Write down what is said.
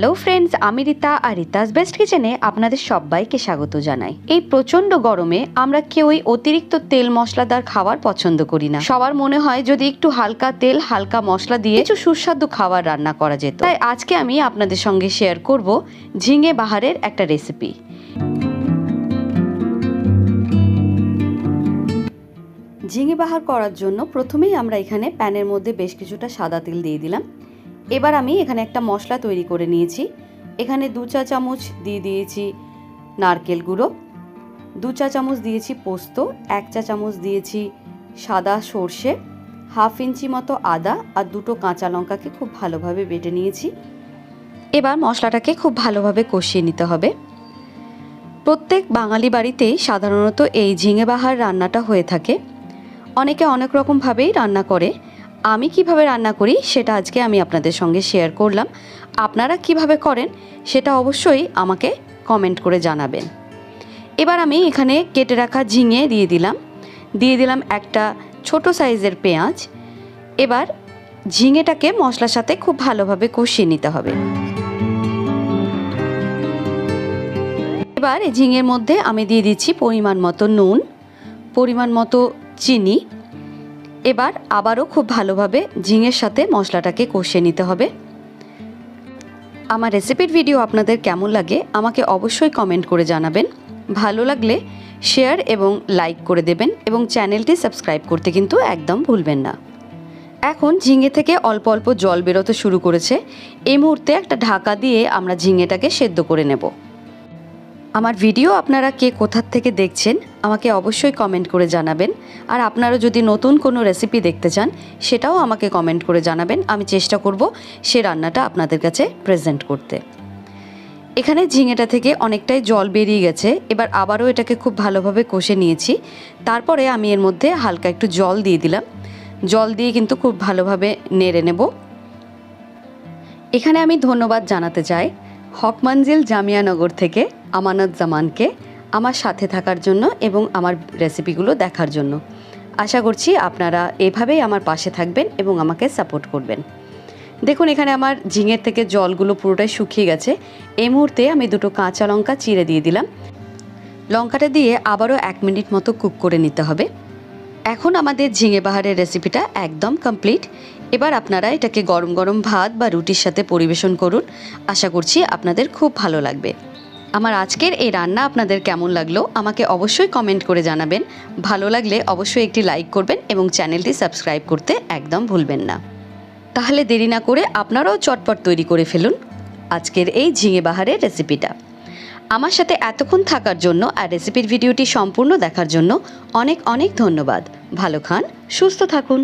Hello friends, আমি রীতা আর রিতাস best কিচেনে আপনাদের সবাইকে স্বাগত জানাই। এই প্রচণ্ড গরমে আমরা কেউই অতিরিক্ত তেল মশলাদার খাবার পছন্দ করি না। সবার মনে হয় যদি একটু হালকা তেল হালকা মশলা দিয়ে কিছু সুস্বাদু খাবার রান্না করা যেত। তাই আজকে আমি আপনাদের সঙ্গে শেয়ার করব ঝিঙে বাহারের একটা রেসিপি। ঝিঙে বাহার করার জন্য প্রথমেই আমরা এখানে প্যানের মধ্যে বেশ কিছুটা সাদা তেল দিয়ে দিলাম। এবার আমি এখানে একটা মশলা তৈরি করে নিয়েছি। এখানে 2 চা চামচ দিয়ে দিয়েছি নারকেল গুঁড়ো, 2 চা চামচ দিয়েছি পোস্ত, 1 চা চামচ দিয়েছি সাদা সর্ষে, হাফ ইঞ্চি মতো আদা আর 2টো কাঁচা লঙ্কাকে খুব ভালোভাবে বেটে নিয়েছি। এবার মশলাটাকে খুব ভালোভাবে কষিয়ে নিতে হবে। প্রত্যেক বাঙালি বাড়িতেই সাধারণত এই ঝিঙে বাহার রান্নাটা হয়ে থাকে। অনেকে অনেক রকমভাবেই রান্না করে। আমি কিভাবে রান্না করি সেটা আজকে আমি আপনাদের সঙ্গে শেয়ার করলাম। আপনারা কিভাবে করেন সেটা অবশ্যই আমাকে কমেন্ট করে জানাবেন। এবার আমি এখানে কেটে রাখা ঝিঙে দিয়ে দিলাম একটা ছোট সাইজের পেঁয়াজ। এবার ঝিঙেটাকে মশলার সাথে খুব ভালোভাবে কষিয়ে নিতে হবে। এবার এই ঝিঙের মধ্যে আমি দিয়ে দিচ্ছি পরিমাণ মতো নুন, পরিমাণ মতো চিনি। এবার আবারও খুব ভালোভাবে ঝিঙের সাথে মশলাটাকে কষিয়ে নিতে হবে। আমার রেসিপির ভিডিও আপনাদের কেমন লাগে আমাকে অবশ্যই কমেন্ট করে জানাবেন। ভালো লাগলে শেয়ার এবং লাইক করে দেবেন এবং চ্যানেলটি সাবস্ক্রাইব করতে কিন্তু একদম ভুলবেন না। এখন ঝিঙে থেকে অল্প অল্প জল বেরোতে শুরু করেছে। এই মুহূর্তে একটা ঢাকা দিয়ে আমরা ঝিঙেটাকে সেদ্ধ করে নেব। আমার ভিডিও আপনারা কে কোথার থেকে দেখছেন আমাকে অবশ্যই কমেন্ট করে জানাবেন। আর আপনারা যদি নতুন কোনো রেসিপি দেখতে চান সেটাও আমাকে কমেন্ট করে জানাবেন। আমি চেষ্টা করব সে রান্নাটা আপনাদের কাছে প্রেজেন্ট করতে। এখানে ঝিঙেটা থেকে অনেকটাই জল বেরিয়ে গেছে। এবার আবারও এটাকে খুব ভালোভাবে কষে নিয়েছি। তারপরে আমি এর মধ্যে হালকা একটু জল দিয়ে দিলাম। জল দিয়ে কিন্তু খুব ভালোভাবে নেড়ে নেব। এখানে আমি ধন্যবাদ জানাতে চাই হক মঞ্জিল জামিয়ানগর থেকে আমানত জামানকে আমার সাথে থাকার জন্য এবং আমার রেসিপিগুলো দেখার জন্য। আশা করছি আপনারা এভাবেই আমার পাশে থাকবেন এবং আমাকে সাপোর্ট করবেন। দেখুন এখানে আমার ঝিঙের থেকে জলগুলো পুরোটাই শুকিয়ে গেছে। এই মুহূর্তে আমি 2টো কাঁচা লঙ্কা চিড়ে দিয়ে দিলাম। লঙ্কাটা দিয়ে আবারও 1 মিনিট মতো কুক করে নিতে হবে। এখন আমাদের ঝিঙে বাহারের রেসিপিটা একদম কমপ্লিট। এবার আপনারা এটাকে গরম গরম ভাত বা রুটির সাথে পরিবেশন করুন। আশা করছি আপনাদের খুব ভালো লাগবে। আমার আজকের এই রান্না আপনাদের কেমন লাগলো আমাকে অবশ্যই কমেন্ট করে জানাবেন। ভালো লাগলে অবশ্যই একটি লাইক করবেন এবং চ্যানেলটি সাবস্ক্রাইব করতে একদম ভুলবেন না। তাহলে দেরি না করে আপনারাও চটপট তৈরি করে ফেলুন আজকের এই ঝিঙে বাহারের রেসিপিটা। আমার সাথে এতক্ষণ থাকার জন্য আর রেসিপির ভিডিওটি সম্পূর্ণ দেখার জন্য অনেক অনেক ধন্যবাদ। ভালো খান, সুস্থ থাকুন।